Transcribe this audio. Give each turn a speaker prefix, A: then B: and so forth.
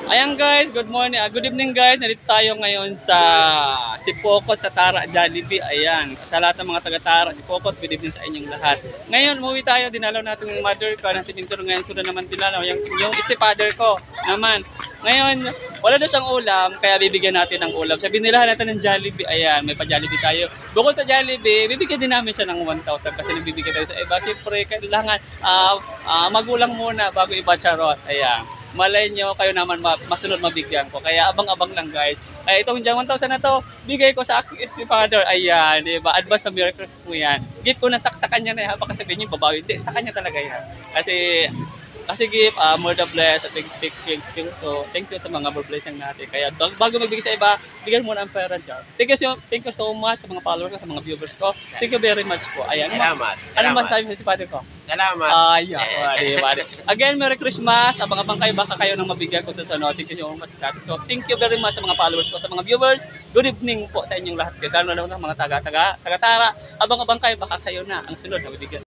A: Ayan guys, good morning. Good evening guys. Nandito tayo ngayon sa Sipokot sa Tara Jollibee. Ayan, sa lahat ng mga taga Tara, Sipokot, good evening sa inyong lahat. Ngayon, umuwi tayo. Dinalaw natin yung mother ko ng simintur ngayon. Sunod naman dinalaw yung stepfather ko naman. Ngayon, wala na siyang ulam, kaya bibigyan natin ng ulam. Sabi nila natin ng Jollibee. Ayan, may pa-Jollibee tayo. Bukod sa Jollibee, bibigyan din namin siya ng 1,000 kasi nagbibigay tayo sa iba. Siyempre, kailangan magulang muna bago iba charot. Ayan. Malay nyo, kayo naman masunod mabigyan ko. Kaya abang-abang lang guys. Kaya itong dyan 1,000 na to, bigay ko sa aking stepfather. Ayan, di ba? Advance sa miracles mo yan. Gift ko na sa kanya na yan. Baka sabihin nyo, babawi. Hindi, sa kanya talaga yan. Kasi gift, more the bless, so, thank you sa mga blessing natin. Kaya bago magbigay sa iba, bigyan mo na ang pera dyan. Thank you so much sa mga followers ko, sa mga viewers ko. Thank you very much po. Ayan,
B: Salamat.
A: ano man sabi sa father ko?
B: Salamat.
A: Ayan, diba? Again, Merry Christmas. Abang-abang kayo, baka kayo nang mabigyan ko sa sunod. Thank you so much. So, thank you very much sa mga followers ko, sa mga viewers. Good evening po sa inyong lahat. Lalo na mga taga-tara. Abang-abang kayo, baka kayo na ang sunod na mabigyan.